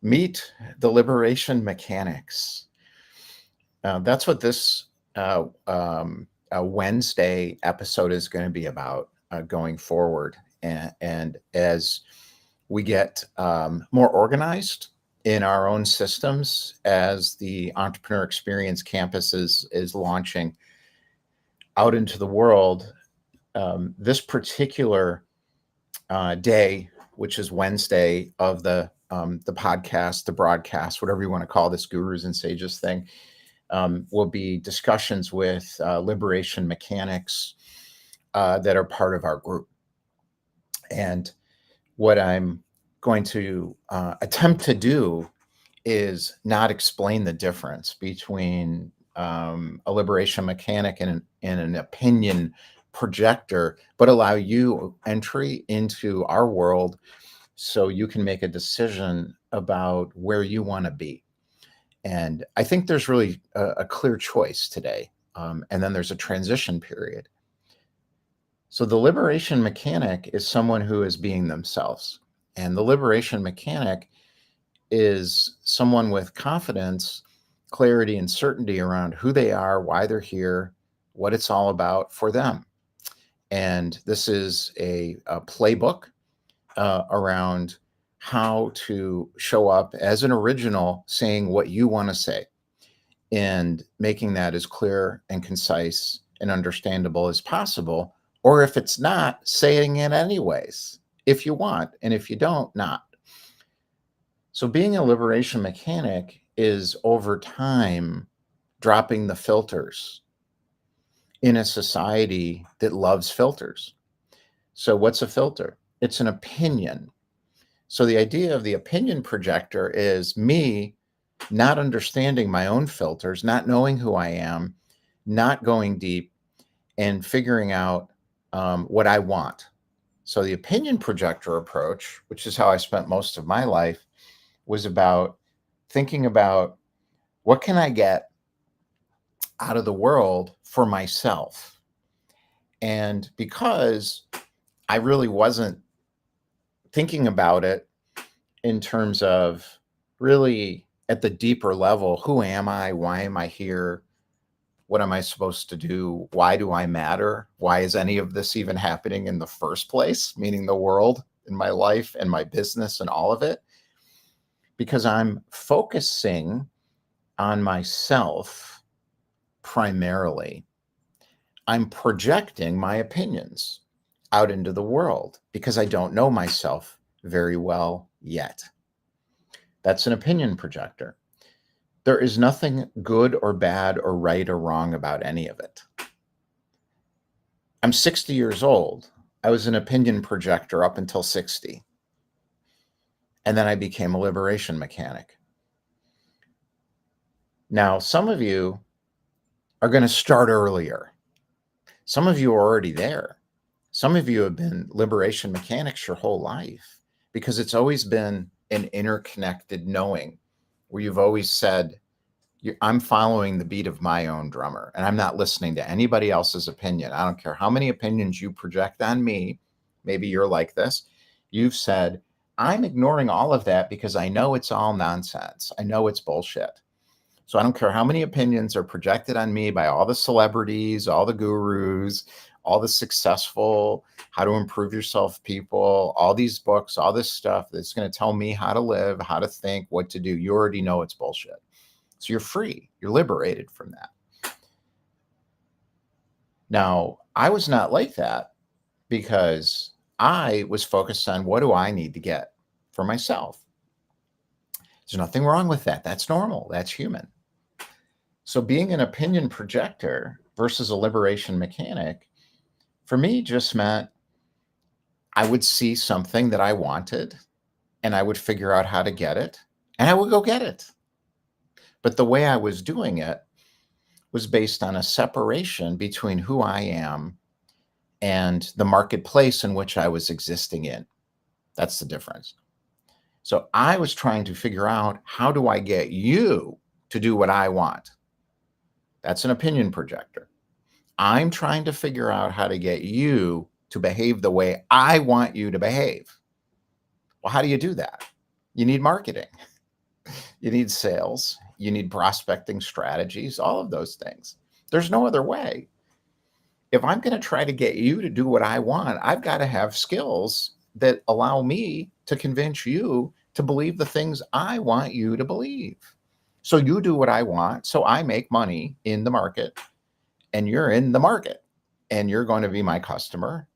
Meet the liberation mechanics. That's what this Wednesday episode is going to be about going forward. And as we get more organized in our own systems, as the Entrepreneur Experience Campus is launching out into the world, this particular day, which is Wednesday of the podcast, the broadcast, whatever you want to call this gurus and sages thing, will be discussions with liberation mechanics that are part of our group. And what I'm going to attempt to do is not explain the difference between a liberation mechanic and an opinion projector, but allow you entry into our world so you can make a decision about where you want to be. And I think there's really a clear choice today. And then there's a transition period. So the liberation mechanic is someone who is being themselves. And the liberation mechanic is someone with confidence, clarity, and certainty around who they are, why they're here, what it's all about for them. And this is a playbook around how to show up as an original, saying what you want to say and making that as clear and concise and understandable as possible. Or if it's not, saying it anyways, if you want, and if you don't, not. So being a liberation mechanic is over time dropping the filters in a society that loves filters. So what's a filter? It's an opinion. So the idea of the opinion projector is me not understanding my own filters, not knowing who I am, not going deep, and figuring out what I want. So the opinion projector approach, which is how I spent most of my life, was about thinking about what can I get out of the world for myself. And because I really wasn't thinking about it in terms of really at the deeper level, who am I? Why am I here? What am I supposed to do? Why do I matter? Why is any of this even happening in the first place? Meaning the world and my life and my business and all of it. Because I'm focusing on myself primarily. I'm projecting my opinions out into the world because I don't know myself very well yet. That's an opinion projector. There is nothing good or bad or right or wrong about any of it. I'm 60 years old. I was an opinion projector up until 60. And then I became a liberation mechanic. Now, some of you are going to start earlier. Some of you are already there. Some of you have been liberation mechanics your whole life because it's always been an interconnected knowing where you've always said, I'm following the beat of my own drummer and I'm not listening to anybody else's opinion. I don't care how many opinions you project on me. Maybe you're like this. You've said, I'm ignoring all of that because I know it's all nonsense. I know it's bullshit. So I don't care how many opinions are projected on me by all the celebrities, all the gurus, all the successful, how to improve yourself people, all these books, all this stuff that's going to tell me how to live, how to think, what to do. You already know it's bullshit. So you're free. You're liberated from that. Now, I was not like that because I was focused on what do I need to get for myself. There's nothing wrong with that. That's normal. That's human. So being an opinion projector versus a liberation mechanic, for me, just meant I would see something that I wanted and I would figure out how to get it and I would go get it. But the way I was doing it was based on a separation between who I am and the marketplace in which I was existing in. That's the difference. So I was trying to figure out, how do I get you to do what I want? That's an opinion projector. I'm trying to figure out how to get you to behave the way I want you to behave. Well, how do you do that? You need marketing. You need sales. You need prospecting strategies, all of those things. There's no other way. If I'm going to try to get you to do what I want, I've got to have skills that allow me to convince you to believe the things I want you to believe. So you do what I want. So I make money in the market, and you're in the market, and you're going to be my customer,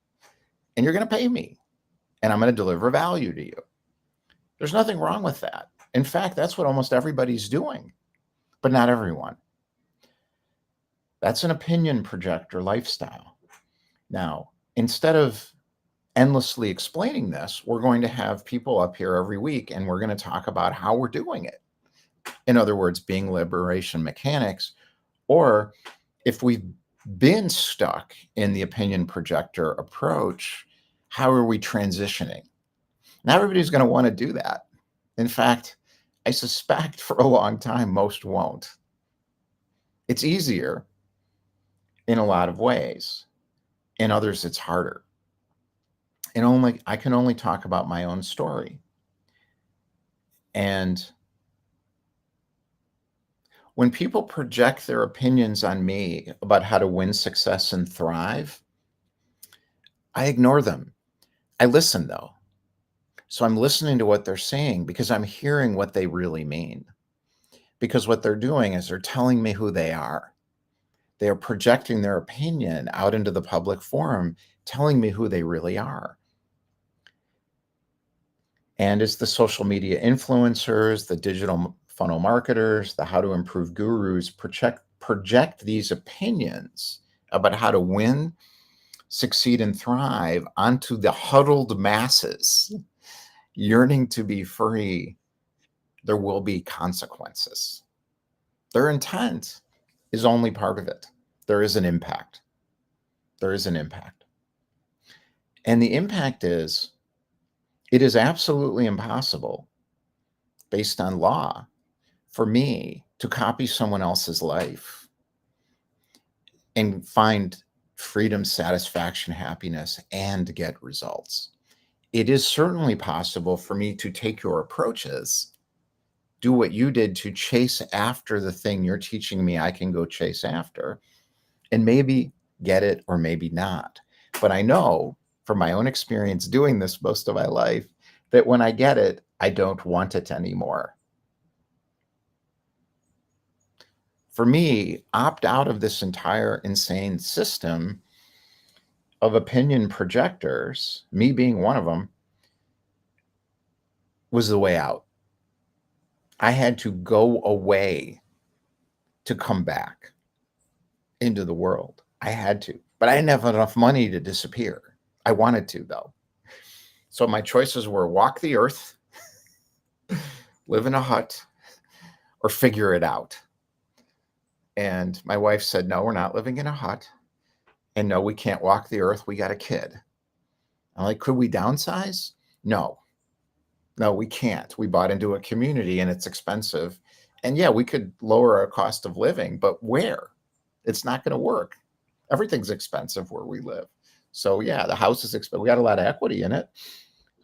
and you're going to pay me, and I'm going to deliver value to you. There's nothing wrong with that. In fact, that's what almost everybody's doing, but not everyone. That's an opinion projector lifestyle. Now, instead of endlessly explaining this, we're going to have people up here every week, and we're going to talk about how we're doing it. In other words, being liberation mechanics, or if we've been stuck in the opinion projector approach, how are we transitioning? Not everybody's going to want to do that. In fact, I suspect for a long time, most won't. It's easier in a lot of ways. In others, it's harder. And I can only talk about my own story. And when people project their opinions on me about how to win success and thrive, I ignore them. I listen, though. So I'm listening to what they're saying because I'm hearing what they really mean. Because what they're doing is they're telling me who they are. They are projecting their opinion out into the public forum, telling me who they really are. And it's the social media influencers, the digital funnel marketers, the how to improve gurus project these opinions about how to win, succeed, and thrive onto the huddled masses yearning to be free. There will be consequences. Their intent is only part of it. There is an impact. There is an impact. And the impact is, it is absolutely impossible, based on law, for me to copy someone else's life and find freedom, satisfaction, happiness, and get results. It is certainly possible for me to take your approaches, do what you did to chase after the thing you're teaching me I can go chase after, and maybe get it or maybe not. But I know from my own experience doing this most of my life that when I get it, I don't want it anymore. For me, opt out of this entire insane system of opinion projectors, me being one of them, was the way out. I had to go away to come back into the world. I had to, but I didn't have enough money to disappear. I wanted to, though. So my choices were walk the earth, live in a hut, or figure it out. And my wife said, no, we're not living in a hut. And no, we can't walk the earth. We got a kid. I'm like, could we downsize? No, we can't. We bought into a community and it's expensive. And yeah, we could lower our cost of living, but where? It's not going to work. Everything's expensive where we live. So yeah, the house is expensive. We got a lot of equity in it.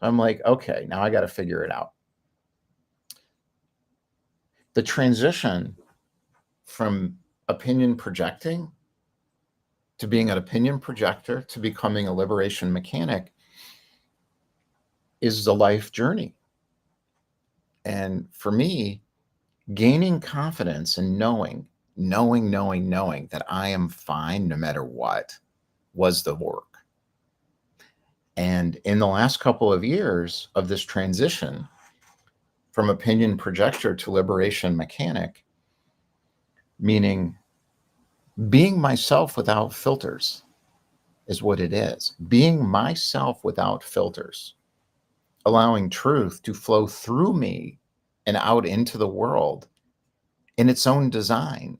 I'm like, okay, now I got to figure it out. The transition from opinion projecting to being an opinion projector to becoming a liberation mechanic is the life journey. And for me, gaining confidence and knowing that I am fine no matter what was the work. And in the last couple of years of this transition from opinion projector to liberation mechanic, meaning being myself without filters is what it is. Being myself without filters, allowing truth to flow through me and out into the world in its own design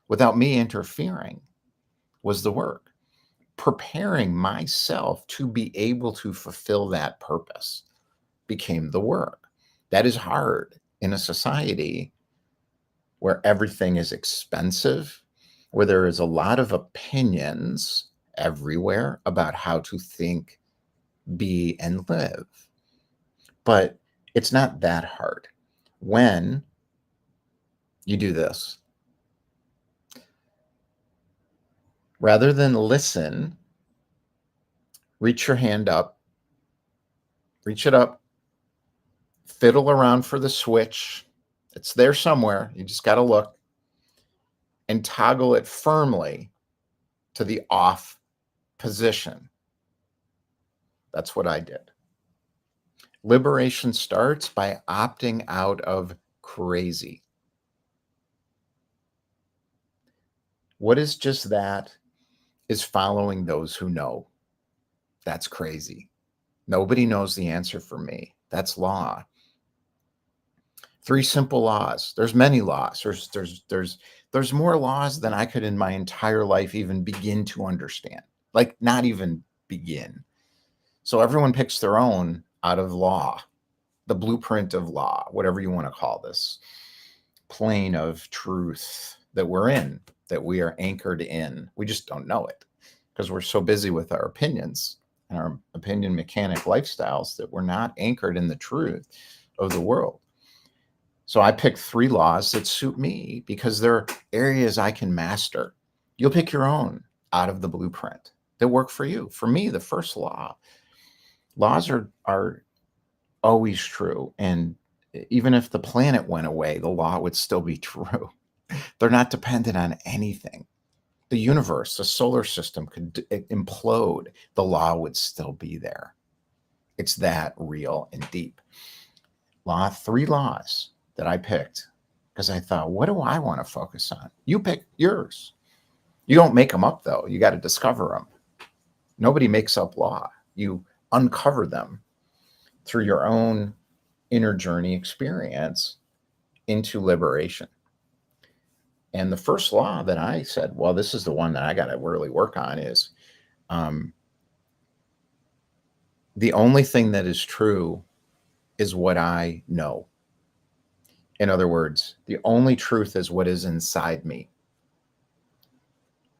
without me interfering was the work. Preparing myself to be able to fulfill that purpose became the work. That is hard in a society where everything is expensive, where there is a lot of opinions everywhere about how to think, be, and live. But it's not that hard. when you do this. Rather than listen, reach your hand up, reach it up, fiddle around for the switch. It's there somewhere. You just got to look and toggle it firmly to the off position. That's what I did. Liberation starts by opting out of crazy. What is just that is following those who know. That's crazy. Nobody knows the answer for me. That's law. 3 simple laws. There's many laws. There's more laws than I could in my entire life even begin to understand. Like not even begin. So everyone picks their own out of law, the blueprint of law, whatever you want to call this plane of truth that we're in, that we are anchored in. We just don't know it because we're so busy with our opinions and our opinion mechanic lifestyles that we're not anchored in the truth of the world. So I picked 3 laws that suit me because they're areas I can master. You'll pick your own out of the blueprint that work for you. For me, the first law, laws are always true. And even if the planet went away, the law would still be true. They're not dependent on anything. The universe, the solar system could implode. The law would still be there. It's that real and deep. 3 laws that I picked because I thought, what do I want to focus on? You pick yours. You don't make them up, though. You got to discover them. Nobody makes up law. You uncover them through your own inner journey experience into liberation. And the first law that I said, well, this is the one that I got to really work on is the only thing that is true is what I know. In other words, the only truth is what is inside me.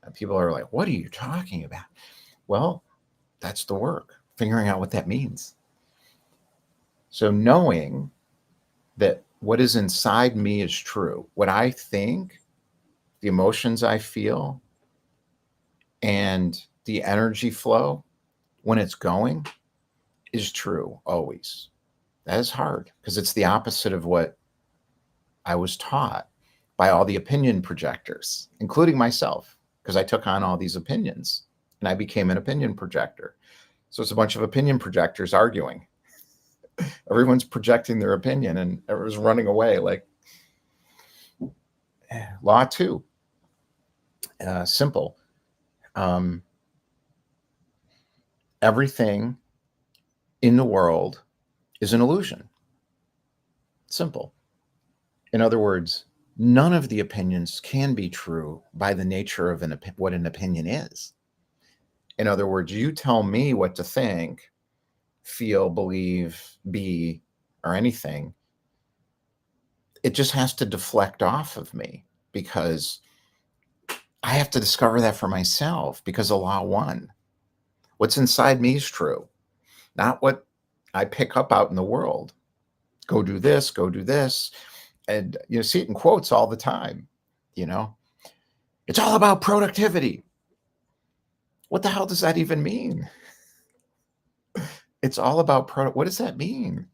And people are like, what are you talking about? Well, that's the work, figuring out what that means. So knowing that what is inside me is true, what I think, the emotions I feel, and the energy flow when it's going is true always. That is hard because it's the opposite of what I was taught by all the opinion projectors, including myself, because I took on all these opinions and I became an opinion projector. So it's a bunch of opinion projectors arguing. Everyone's projecting their opinion and everyone's running away. Like law 2, simple. Everything in the world is an illusion. Simple. In other words, none of the opinions can be true by the nature of what an opinion is. In other words, you tell me what to think, feel, believe, be, or anything. It just has to deflect off of me because I have to discover that for myself because of law 1. What's inside me is true, not what I pick up out in the world. Go do this, go do this. And you see it in quotes all the time, it's all about productivity. What the hell does that even mean? It's all about what does that mean?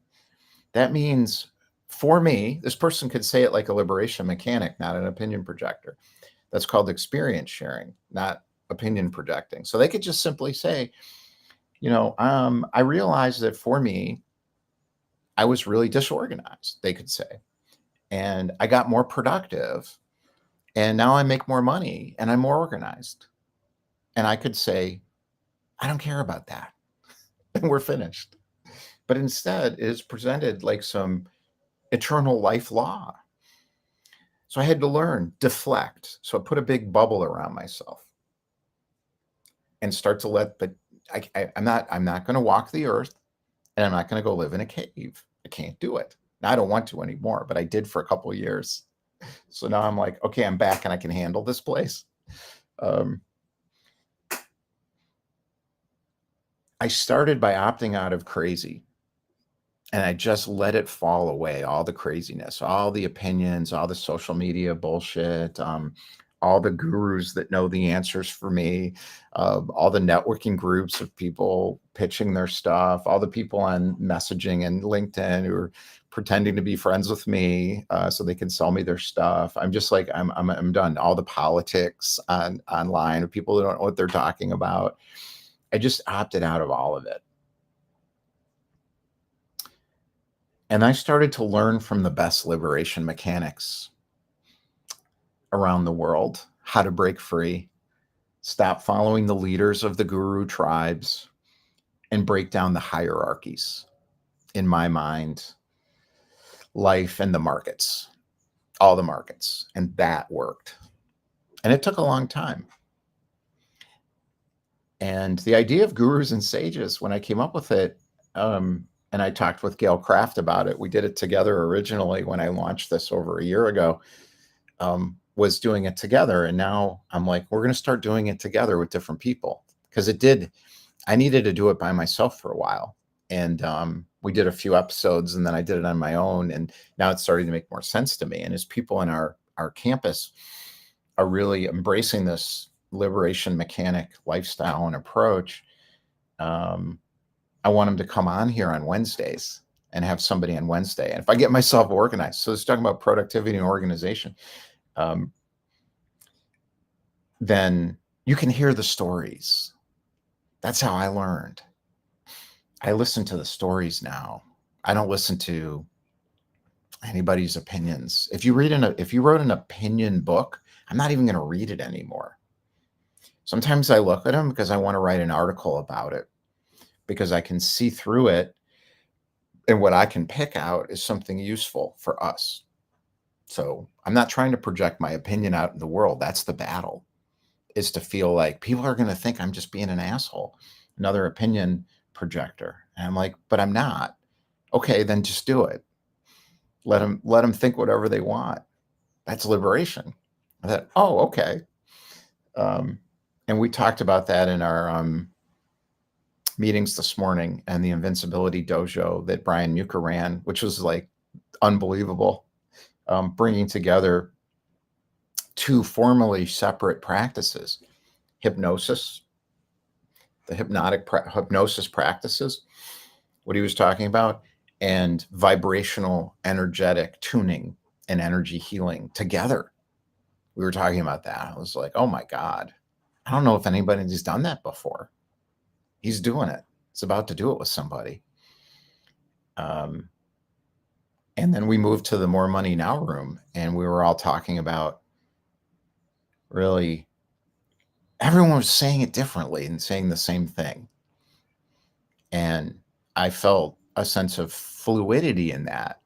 That means for me, this person could say it like a liberation mechanic, not an opinion projector. That's called experience sharing, not opinion projecting. So they could just simply say, I realized that for me, I was really disorganized, they could say. And I got more productive. And now I make more money and I'm more organized. And I could say, I don't care about that. And we're finished. But instead, it is presented like some eternal life law. So I had to learn, deflect. So I put a big bubble around myself and start to but I'm not going to walk the earth and I'm not going to go live in a cave. I can't do it. Now, I don't want to anymore, but I did for a couple of years. So now I'm like, okay, I'm back and I can handle this place. I started by opting out of crazy. And I just let it fall away, all the craziness, all the opinions, all the social media bullshit, all the gurus that know the answers for me, all the networking groups of people pitching their stuff, all the people on messaging and LinkedIn who are pretending to be friends with me so they can sell me their stuff. I'm just like, I'm done. All the politics online of people who don't know what they're talking about. I just opted out of all of it. And I started to learn from the best liberation mechanics around the world how to break free, stop following the leaders of the guru tribes, and break down the hierarchies in my mind, life, and the markets, all the markets. And that worked. And it took a long time. And the idea of gurus and sages, when I came up with it, and I talked with Gail Kraft about it, we did it together originally when I launched this over a year ago, was doing it together. And now I'm like, we're going to start doing it together with different people. Because I needed to do it by myself for a while. And we did a few episodes and then I did it on my own. And now it's starting to make more sense to me. And as people in our campus are really embracing this liberation mechanic lifestyle and approach, I want them to come on here on Wednesdays and have somebody on Wednesday. And if I get myself organized, so it's talking about productivity and organization, then you can hear the stories. That's how I learned. I listen to the stories now. I don't listen to anybody's opinions. If you wrote an opinion book, I'm not even going to read it anymore. Sometimes I look at them because I want to write an article about it, because I can see through it. And what I can pick out is something useful for us. So I'm not trying to project my opinion out in the world. That's the battle, is to feel like people are going to think I'm just being an asshole, another opinion projector. And I'm like, but I'm not. Okay, then just do it. Let them think whatever they want. That's liberation. I thought, oh, okay. And we talked about that in our meetings this morning, and the Invincibility Dojo that Brian Muker ran, which was like unbelievable, bringing together two formally separate practices: hypnosis, the hypnosis practices, what he was talking about, and vibrational energetic tuning and energy healing together. We were talking about that. I was like, oh my God, I don't know if anybody's done that before. He's doing it. He's about to do it with somebody. And then we moved to the More Money Now room, and we were all talking about, really, everyone was saying it differently and saying the same thing. And I felt a sense of fluidity in that,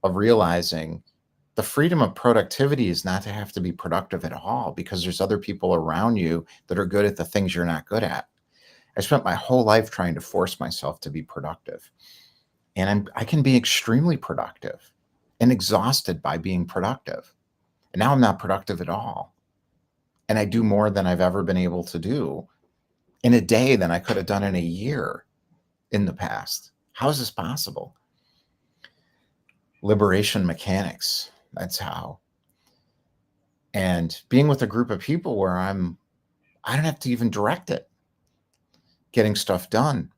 of realizing the freedom of productivity is not to have to be productive at all, because there's other people around you that are good at the things you're not good at. I spent my whole life trying to force myself to be productive. And I can be extremely productive and exhausted by being productive. And now I'm not productive at all. And I do more than I've ever been able to do in a day than I could have done in a year in the past. How is this possible? Liberation mechanics. That's how. And being with a group of people where I don't have to even direct it, getting stuff done.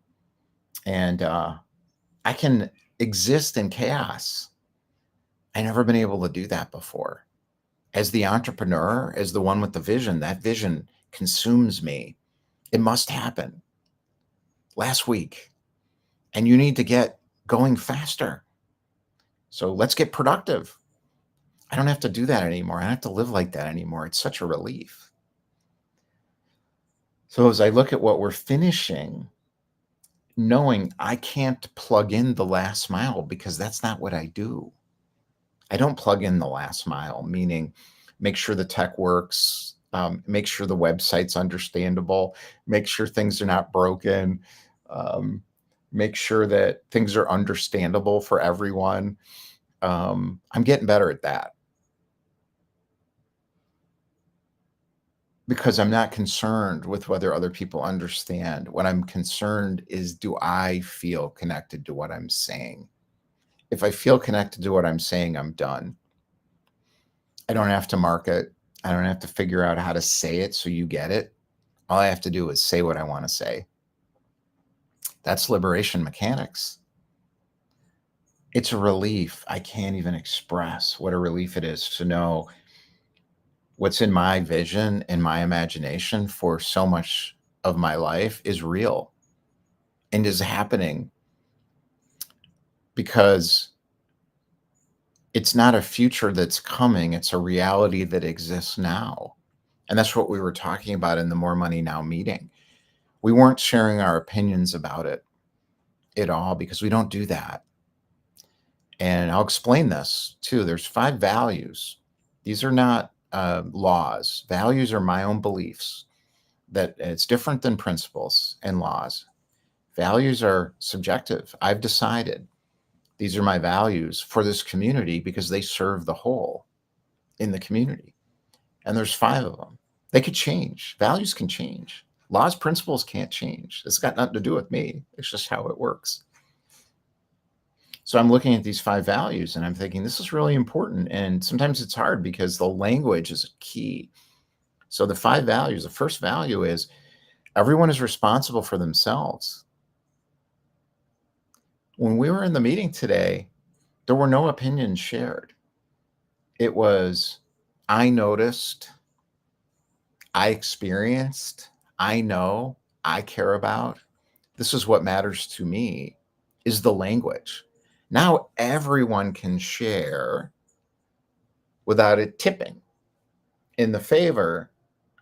And I can exist in chaos. I've never been able to do that before. As the entrepreneur, as the one with the vision, that vision consumes me. It must happen last week. And you need to get going faster. So let's get productive. I don't have to do that anymore. I don't have to live like that anymore. It's such a relief. So as I look at what we're finishing, knowing I can't plug in the last mile, because that's not what I do. I don't plug in the last mile, meaning make sure the tech works, make sure the website's understandable, make sure things are not broken, make sure that things are understandable for everyone. I'm getting better at that, because I'm not concerned with whether other people understand. What I'm concerned is, do I feel connected to what I'm saying? If I feel connected to what I'm saying, I'm done. I don't have to market. I don't have to figure out how to say it so you get it. All I have to do is say what I want to say. That's liberation mechanics. It's a relief. I can't even express what a relief it is to know what's in my vision and my imagination for so much of my life is real and is happening, because it's not a future that's coming. It's a reality that exists now. And that's what we were talking about in the More Money Now meeting. We weren't sharing our opinions about it at all, because we don't do that. And I'll explain this too. There's 5 values. These are not laws. Values are my own beliefs. That it's different than principles and laws. Values are subjective. I've decided these are my values for this community because they serve the whole in the community. And there's 5 of them. They could change. Values can change. Laws, principles can't change. It's got nothing to do with me. It's just how it works. So I'm looking at these 5 values and I'm thinking, this is really important. And sometimes it's hard because the language is key. So the 5 values, the first value is everyone is responsible for themselves. When we were in the meeting today, there were no opinions shared. It was, I noticed, I experienced, I know, I care about. This is what matters to me, is the language. Now everyone can share without it tipping in the favor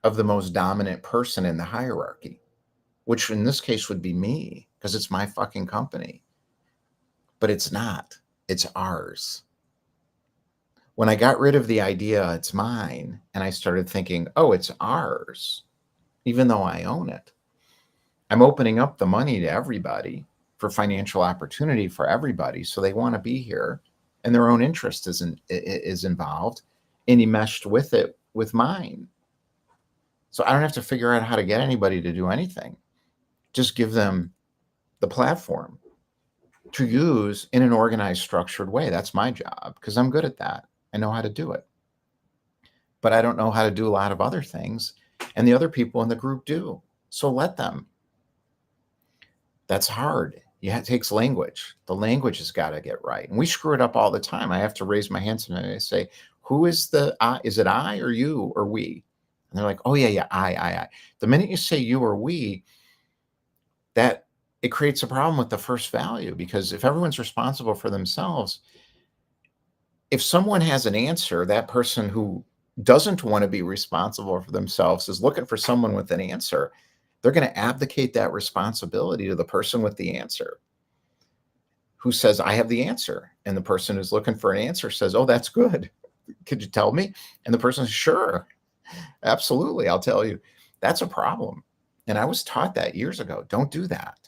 of the most dominant person in the hierarchy, which in this case would be me, because it's my fucking company. But it's not. It's ours. When I got rid of the idea it's mine and I started thinking, oh, it's ours, even though I own it, I'm opening up the money to everybody for financial opportunity for everybody. So they want to be here and their own interest is involved and enmeshed with it, with mine. So I don't have to figure out how to get anybody to do anything. Just give them the platform to use in an organized, structured way. That's my job because I'm good at that. I know how to do it. But I don't know how to do a lot of other things. And the other people in the group do. So let them. That's hard. Yeah, it takes language. The language has got to get right. And we screw it up all the time. I have to raise my hands and I say, who is the I? Is it I or you or we? And they're like, oh, yeah, I. The minute you say you or we, that it creates a problem with the first value, because if everyone's responsible for themselves, if someone has an answer, that person who doesn't want to be responsible for themselves is looking for someone with an answer. They're going to abdicate that responsibility to the person with the answer who says, I have the answer. And the person who's looking for an answer says, oh, that's good. Could you tell me? And the person says, sure, absolutely. I'll tell you. That's a problem. And I was taught that years ago. Don't do that.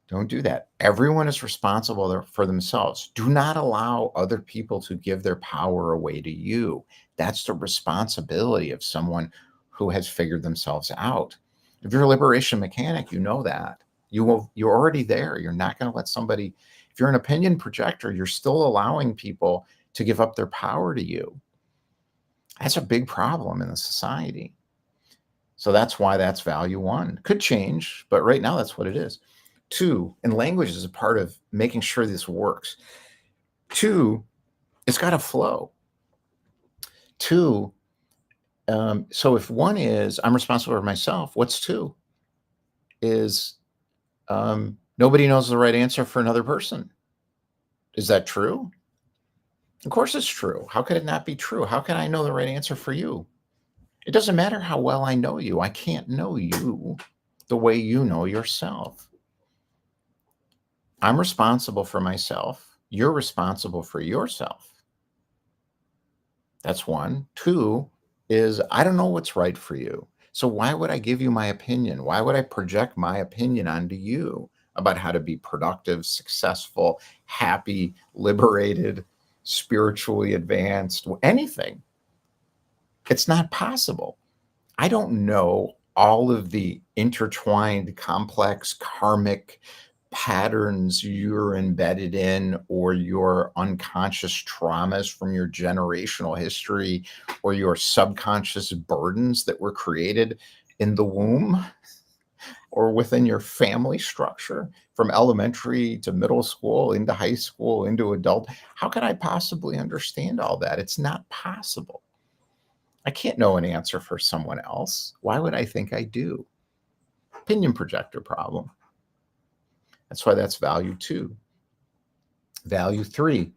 Don't do that. Everyone is responsible for themselves. Do not allow other people to give their power away to you. That's the responsibility of someone who has figured themselves out. If you're a liberation mechanic, you know that. You're already there. You're not going to let somebody, if you're an opinion projector, you're still allowing people to give up their power to you. That's a big problem in the society. So that's why that's value 1. Could change, but right now that's what it is. 2, and language is a part of making sure this works. 2, it's got to flow. 2, so if 1 is I'm responsible for myself, what's 2? Is nobody knows the right answer for another person. Is that true? Of course it's true. How could it not be true? How can I know the right answer for you? It doesn't matter how well I know you. I can't know you the way you know yourself. I'm responsible for myself. You're responsible for yourself. That's 1. 2 is I don't know what's right for you. So why would I give you my opinion? Why would I project my opinion onto you about how to be productive, successful, happy, liberated, spiritually advanced, anything? It's not possible. I don't know all of the intertwined, complex, karmic, patterns you're embedded in, or your unconscious traumas from your generational history, or your subconscious burdens that were created in the womb or within your family structure from elementary to middle school into high school into adult. How could I possibly understand all that? It's not possible. I can't know an answer for someone else. Why would I think I do? Opinion projector problem. That's why that's value 2. Value 3,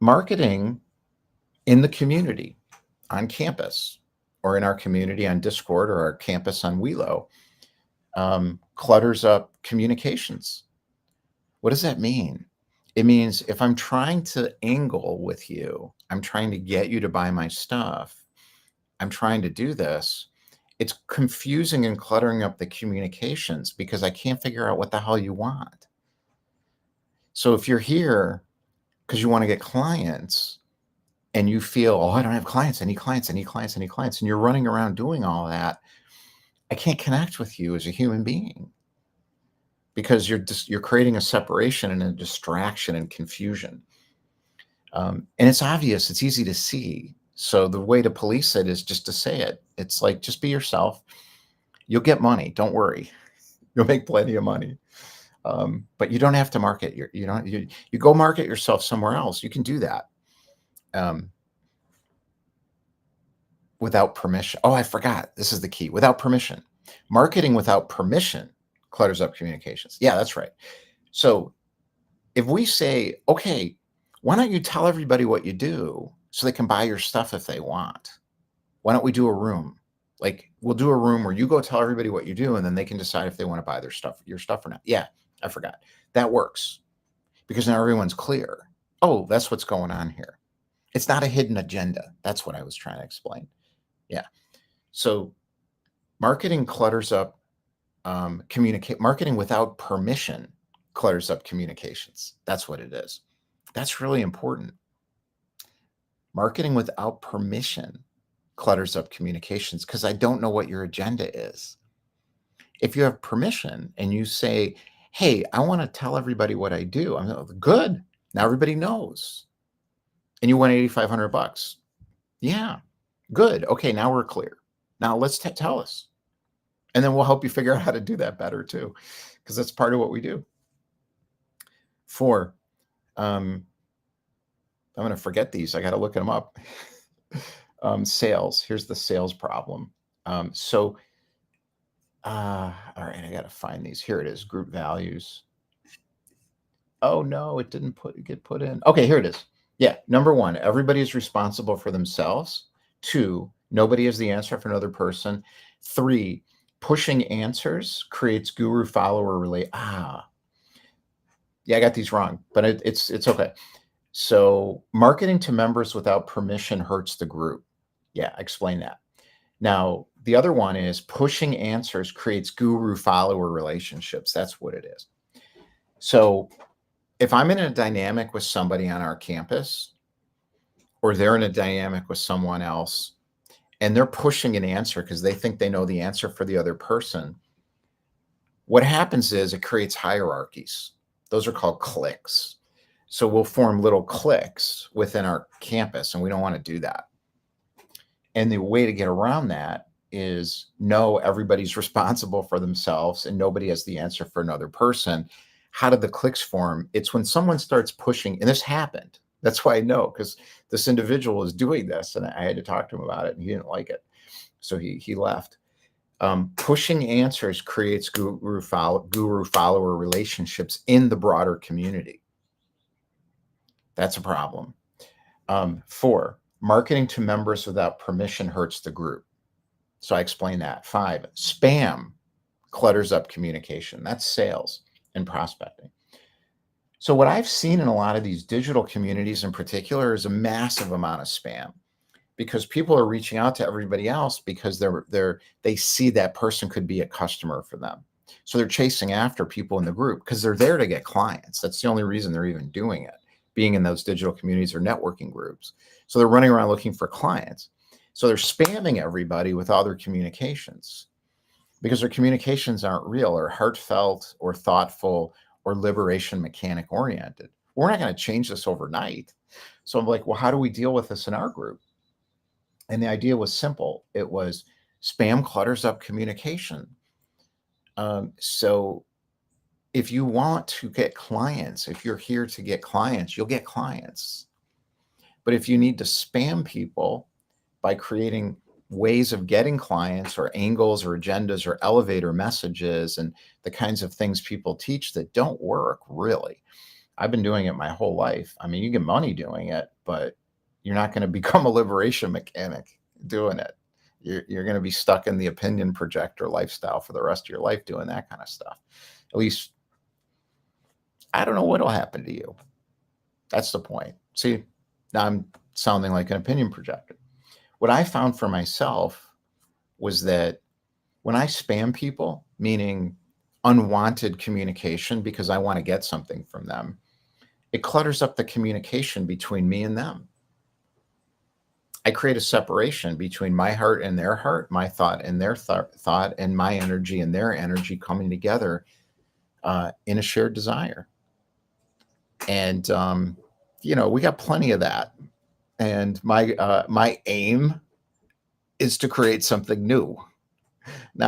marketing in the community on campus, or in our community on Discord, or our campus on Welo, clutters up communications. What does that mean? It means if I'm trying to angle with you, I'm trying to get you to buy my stuff, I'm trying to do this, it's confusing and cluttering up the communications because I can't figure out what the hell you want. So if you're here because you want to get clients and you feel, oh, I don't have clients, I need clients, I need clients, I need clients, and you're running around doing all that, I can't connect with you as a human being because you're creating a separation and a distraction and confusion. And it's obvious, it's easy to see. So the way to police it is just to say it. It's like, just be yourself. You'll get money. Don't worry. You'll make plenty of money. But you don't have to market you go market yourself somewhere else. You can do that. Without permission. Oh, I forgot. This is the key. Without permission. Marketing without permission clutters up communications. Yeah, that's right. So if we say, okay, why don't you tell everybody what you do so they can buy your stuff if they want? Why don't we do a room? Like, we'll do a room where you go tell everybody what you do, and then they can decide if they want to buy your stuff or not. Yeah, I forgot. That works because now everyone's clear. Oh, that's what's going on here. It's not a hidden agenda. That's what I was trying to explain. Yeah. So marketing clutters up marketing without permission clutters up communications. That's what it is. That's really important. Marketing without permission clutters up communications because I don't know what your agenda is. If you have permission and you say, hey, I want to tell everybody what I do, I'm like, good. Now everybody knows. And you want $8,500. Yeah, good. Okay, now we're clear. Now let's tell us. And then we'll help you figure out how to do that better too, because that's part of what we do. 4, I'm going to forget these. I got to look them up. Sales. Here's the sales problem. All right, I got to find these. Here it is, group values. Oh no, it didn't get put in. Okay, here it is. Yeah, number 1, everybody is responsible for themselves. 2, nobody is the answer for another person. 3, pushing answers creates guru follower relate. Yeah, I got these wrong, but it's okay. So marketing to members without permission hurts the group. Yeah, explain that. Now, the other one is pushing answers creates guru follower relationships. That's what it is. So if I'm in a dynamic with somebody on our campus, or they're in a dynamic with someone else, and they're pushing an answer because they think they know the answer for the other person, what happens is it creates hierarchies. Those are called cliques. So we'll form little cliques within our campus, and we don't want to do that. And the way to get around that is no, everybody's responsible for themselves and nobody has the answer for another person. How did the cliques form? It's when someone starts pushing, and this happened. That's why I know, because this individual is doing this, and I had to talk to him about it, and he didn't like it. So he left. Pushing answers creates guru follower relationships in the broader community. That's a problem. 4, marketing to members without permission hurts the group. So I explained that. 5, spam clutters up communication. That's sales and prospecting. So what I've seen in a lot of these digital communities in particular is a massive amount of spam, because people are reaching out to everybody else because they see that person could be a customer for them. So they're chasing after people in the group because they're there to get clients. That's the only reason they're even doing it, being in those digital communities or networking groups. So they're running around looking for clients. So they're spamming everybody with all their communications. because their communications aren't real or heartfelt or thoughtful or liberation mechanic oriented. We're not going to change this overnight. So I'm like, well, how do we deal with this in our group? And the idea was simple. It was spam clutters up communication. So if you want to get clients, if you're here to get clients, you'll get clients. But if you need to spam people by creating ways of getting clients or angles or agendas or elevator messages and the kinds of things people teach that don't work, really. I've been doing it my whole life. I mean, you get money doing it, but you're not going to become a liberation mechanic doing it. You're going to be stuck in the opinion projector lifestyle for the rest of your life doing that kind of stuff. At least, I don't know what'll happen to you. That's the point. See, now I'm sounding like an opinion projector. What I found for myself was that when I spam people, meaning unwanted communication because I want to get something from them, it clutters up the communication between me and them. I create a separation between my heart and their heart, my thought and their thought, and my energy and their energy coming together in a shared desire. And, we got plenty of that. And my aim is to create something new. Now,